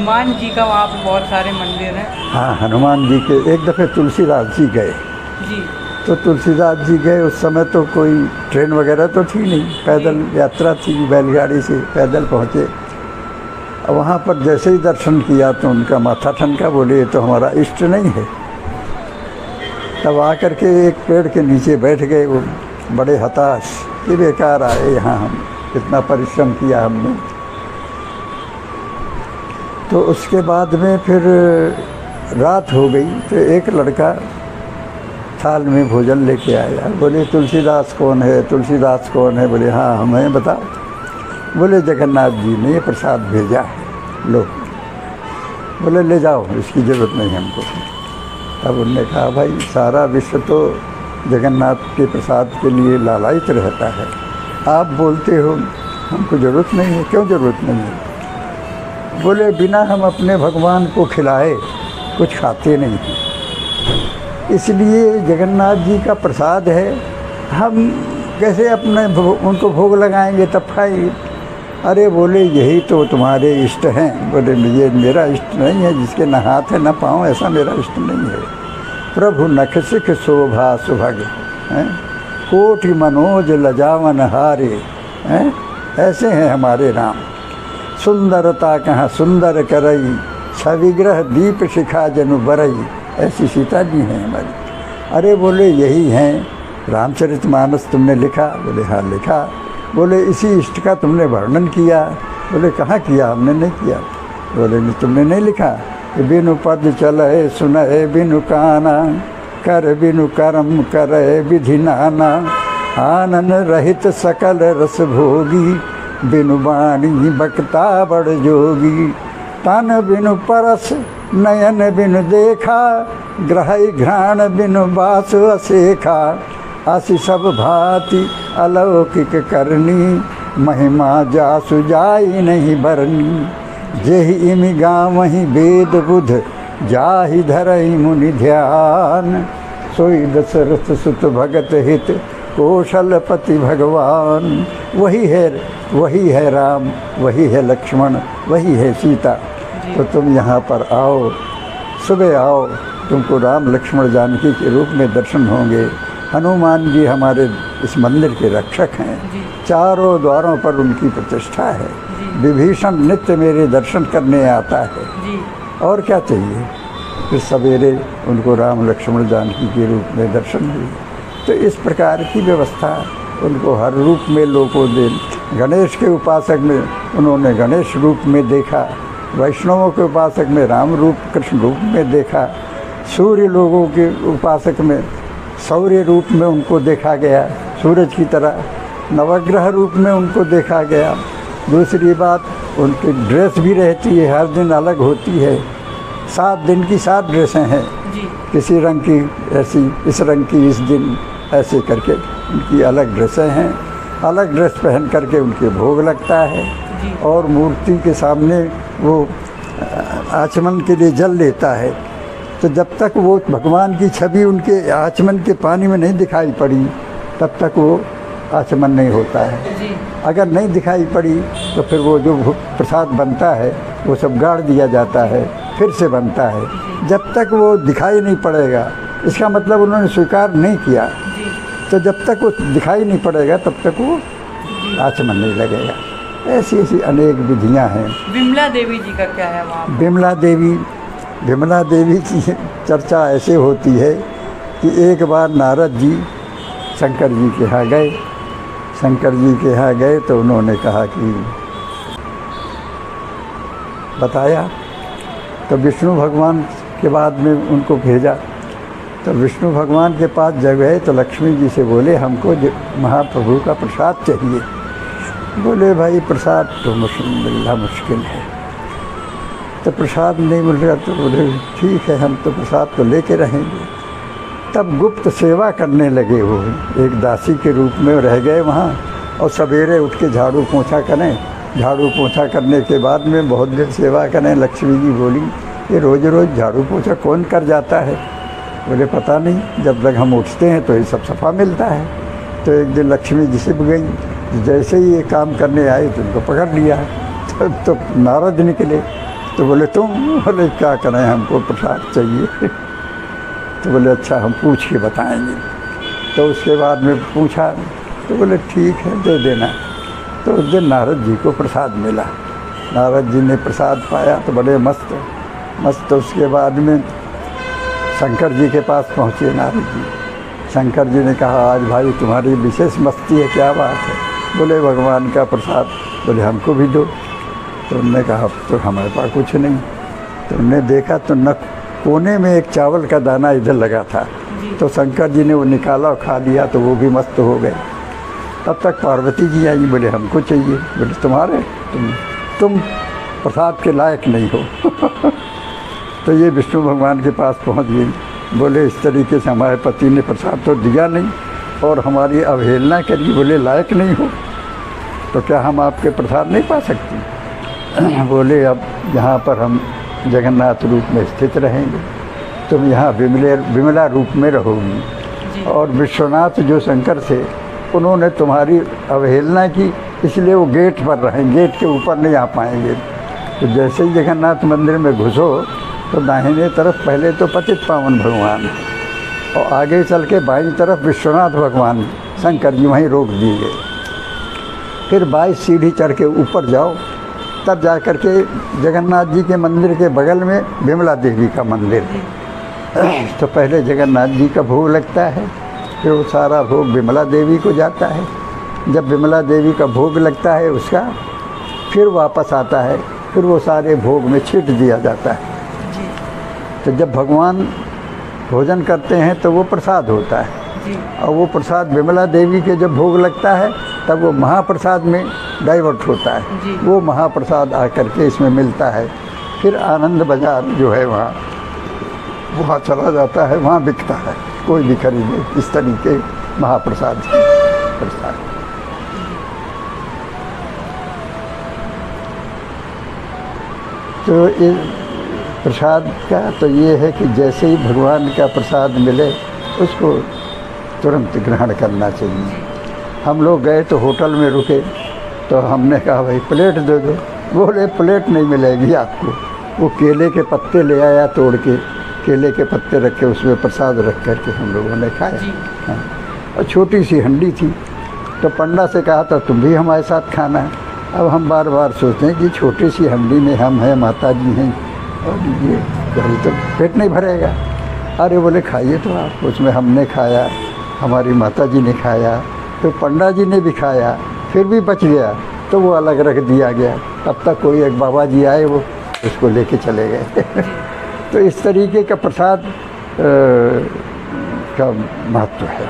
हनुमान जी का वहाँ पे बहुत सारे मंदिर हैं। हाँ, हनुमान जी के एक दफ़े तुलसीदास जी गए। जी। तो तुलसीदास जी गए, उस समय तो कोई ट्रेन वगैरह तो थी नहीं, पैदल यात्रा थी, बैलगाड़ी से पैदल पहुँचे। वहाँ पर जैसे ही दर्शन किया तो उनका माथा ठनका, बोले ये तो हमारा इष्ट नहीं है। तब आकर के एक पेड़ के नीचे बैठ गए वो, बड़े हताश कि बेकार आए यहाँ, हम कितना परिश्रम किया हमने। तो उसके बाद में फिर रात हो गई तो एक लड़का थाल में भोजन लेके आया। बोले तुलसीदास कौन है, तुलसीदास कौन है? बोले हाँ हमें बताओ। बोले जगन्नाथ जी ने ये प्रसाद भेजा है, लो। बोले ले जाओ, इसकी ज़रूरत नहीं हमको। तब उनने कहा भाई सारा विश्व तो जगन्नाथ के प्रसाद के लिए लालायित रहता है, आप बोलते हो हमको ज़रूरत नहीं है। क्यों ज़रूरत नहीं है? बोले बिना हम अपने भगवान को खिलाए कुछ खाते नहीं हैं, इसलिए जगन्नाथ जी का प्रसाद है, हम कैसे अपने उनको भोग लगाएंगे तब खाएंगे। अरे बोले यही तो तुम्हारे इष्ट हैं। बोले ये मेरा इष्ट नहीं है, जिसके न हाथ है न पाँव, ऐसा मेरा इष्ट नहीं है। प्रभु नख सिख शोभा सुभग हैं, कोटि मनोज लजावन हारे हैं, ऐसे हैं हमारे राम। सुंदरता कहाँ सुंदर करई, छविग्रह दीप शिखा जनु बरई, ऐसी सीता जी हैं हमारी। अरे बोले यही हैं, रामचरितमानस तुमने लिखा? बोले हाँ लिखा। बोले इसी इष्ट का तुमने वर्णन किया? बोले कहाँ किया, हमने नहीं किया। बोले तुमने नहीं लिखा? बिनु पद चलए सुनए बिनु काना, कर बिनु कर्म करे विधि नाना, आनन रहित सकल रस भोगी, बिनु वाणी बक्ता बड़ जोगी। तन बिनु परस नयन बिनु देखा, ग्रहई घ्राण बिनु बास असेखा, आसि सब भांति अलौकिक करनी, महिमा जासु जाई नहीं बरनी। जेहि इमि गावहि वेद बुध, जाहि धरहि मुनि ध्यान, सोई दशरथ सुत भगत हित, कौशलपति भगवान। वही है राम, वही है लक्ष्मण, वही है सीता। तो तुम यहाँ पर आओ, सुबह आओ, तुमको राम लक्ष्मण जानकी के रूप में दर्शन होंगे। हनुमान जी हमारे इस मंदिर के रक्षक हैं, चारों द्वारों पर उनकी प्रतिष्ठा है। विभीषण नित्य मेरे दर्शन करने आता है, और क्या चाहिए? फिर सवेरे उनको राम लक्ष्मण जानकी के रूप में दर्शन हुए। तो इस प्रकार की व्यवस्था उनको हर रूप में लोगों दे। गणेश के उपासक में उन्होंने गणेश रूप में देखा, वैष्णवों के उपासक में राम रूप कृष्ण रूप में देखा, सूर्य लोगों के उपासक में सौर्य रूप में उनको देखा गया, सूरज की तरह। नवग्रह रूप में उनको देखा गया। दूसरी बात, उनकी ड्रेस भी रहती है, हर दिन अलग होती है। 7 दिन की 7 ड्रेसें हैं, किसी रंग की ऐसी, इस रंग की इस दिन, ऐसे करके उनकी अलग ड्रेसें हैं। अलग ड्रेस पहन करके उनके भोग लगता है, और मूर्ति के सामने वो आचमन के लिए जल लेता है। तो जब तक वो भगवान की छवि उनके आचमन के पानी में नहीं दिखाई पड़ी, तब तक वो आचमन नहीं होता है। अगर नहीं दिखाई पड़ी तो फिर वो जो प्रसाद बनता है वो सब गाड़ दिया जाता है, फिर से बनता है। जब तक वो दिखाई नहीं पड़ेगा, इसका मतलब उन्होंने स्वीकार नहीं किया। तो जब तक वो दिखाई नहीं पड़ेगा तब तक वो आचमन नहीं लगेगा। ऐसी ऐसी अनेक विधियाँ हैं। विमला देवी जी का क्या है वहाँ? विमला देवी की चर्चा ऐसे होती है कि एक बार नारद जी शंकर जी के यहाँ गए। शंकर जी के यहाँ गए तो उन्होंने कहा कि बताया, तो विष्णु भगवान के बाद में उनको भेजा। तो विष्णु भगवान के पास जब गए तो लक्ष्मी जी से बोले हमको महाप्रभु का प्रसाद चाहिए। बोले भाई प्रसाद तो मिलना मुश्किल है, तो प्रसाद नहीं मिल रहा। तो बोले ठीक है, हम तो प्रसाद को लेके रहेंगे। तब गुप्त सेवा करने लगे, वो एक दासी के रूप में रह गए वहाँ, और सवेरे उठ के झाड़ू पोंछा करें। झाड़ू पोंछा करने के बाद में बहुत देर सेवा करें। लक्ष्मी जी बोली ये रोज़ रोज़ झाड़ू पोंछा कौन कर जाता है? बोले पता नहीं, जब तक हम उठते हैं तो ये सब सफ़ा मिलता है। तो एक दिन लक्ष्मी जी छिप गई, जैसे ही ये काम करने आए तो उनको पकड़ लिया। तो नारद निकले, तो बोले तुम? बोले क्या करें, हमको प्रसाद चाहिए। तो बोले अच्छा हम पूछ के बताएंगे। तो उसके बाद में पूछा तो बोले ठीक है दे देना। तो उस दिन नारद जी को प्रसाद मिला। नारद जी ने प्रसाद पाया तो बड़े मस्त। उसके बाद में शंकर जी के पास पहुँचे नारद जी। शंकर जी ने कहा आज भाई तुम्हारी विशेष मस्ती है, क्या बात है? बोले भगवान का प्रसाद। बोले हमको भी दो। तो उन्होंने कहा तो हमारे पास कुछ नहीं। तो उन्होंने देखा तो न कोने में एक चावल का दाना इधर लगा था। तो शंकर जी ने वो निकाला और खा लिया तो वो भी मस्त हो गए। तब तक पार्वती जी आई। बोले हमको चाहिए। बोले तुम्हारे तुम प्रसाद के लायक नहीं हो। तो ये विष्णु भगवान के पास पहुंच गई। बोले इस तरीके से हमारे पति ने प्रसाद तो दिया नहीं और हमारी अवहेलना करी। बोले लायक नहीं हो तो क्या हम आपके प्रसाद नहीं पा सकते? बोले अब यहाँ पर हम जगन्नाथ रूप में स्थित रहेंगे, तुम यहाँ विमला रूप में रहोगी। और विश्वनाथ जो शंकर थे उन्होंने तुम्हारी अवहेलना की, इसलिए वो गेट पर रहें, गेट के ऊपर नहीं आ पाएंगे। तो जैसे ही जगन्नाथ मंदिर में घुसो तो दाहिने तरफ पहले तो पतित पावन भगवान और आगे चल के बाईं तरफ विश्वनाथ भगवान शंकर जी वहीं रोक दिए गए। फिर 22 सीढ़ी चढ़ के ऊपर जाओ, तब जा कर के जगन्नाथ जी के मंदिर के बगल में विमला देवी का मंदिर है। तो पहले जगन्नाथ जी का भोग लगता है, फिर वो सारा भोग विमला देवी को जाता है। जब विमला देवी का भोग लगता है उसका फिर वापस आता है, फिर वो सारे भोग में छींट दिया जाता है। तो जब भगवान भोजन करते हैं तो वो प्रसाद होता है और वो प्रसाद विमला देवी के जब भोग लगता है तब वो महाप्रसाद में डाइवर्ट होता है। वो महाप्रसाद आकर के इसमें मिलता है। फिर आनंद बाज़ार जो है वहाँ चला जाता है, वहाँ बिकता है, कोई भी खरीदे। इस तरीके महाप्रसाद प्रसाद। तो ये प्रसाद का तो ये है कि जैसे ही भगवान का प्रसाद मिले उसको तुरंत ग्रहण करना चाहिए। हम लोग गए तो होटल में रुके तो हमने कहा भाई प्लेट दे दो। बोले प्लेट नहीं मिलेगी आपको। वो केले के पत्ते ले आया तोड़ के, केले के पत्ते रख के उसमें प्रसाद रख कर के हम लोगों ने खाया। हाँ, और छोटी सी हंडी थी। तो पंडा से कहा था तुम भी हमारे साथ खाना है। अब हम बार बार सोचते हैं कि छोटी सी हंडी में हम हैं, माता जी हैं और ये कहीं तो पेट नहीं भरेगा। अरे बोले खाइए तो आप। उसमें हमने खाया, हमारी माता जी ने खाया, फिर पंडा जी ने भी खाया, फिर भी बच गया तो वो अलग रख दिया गया। तब तक कोई एक बाबा जी आए, वो उसको लेके चले गए। तो इस तरीके का प्रसाद का महत्व है।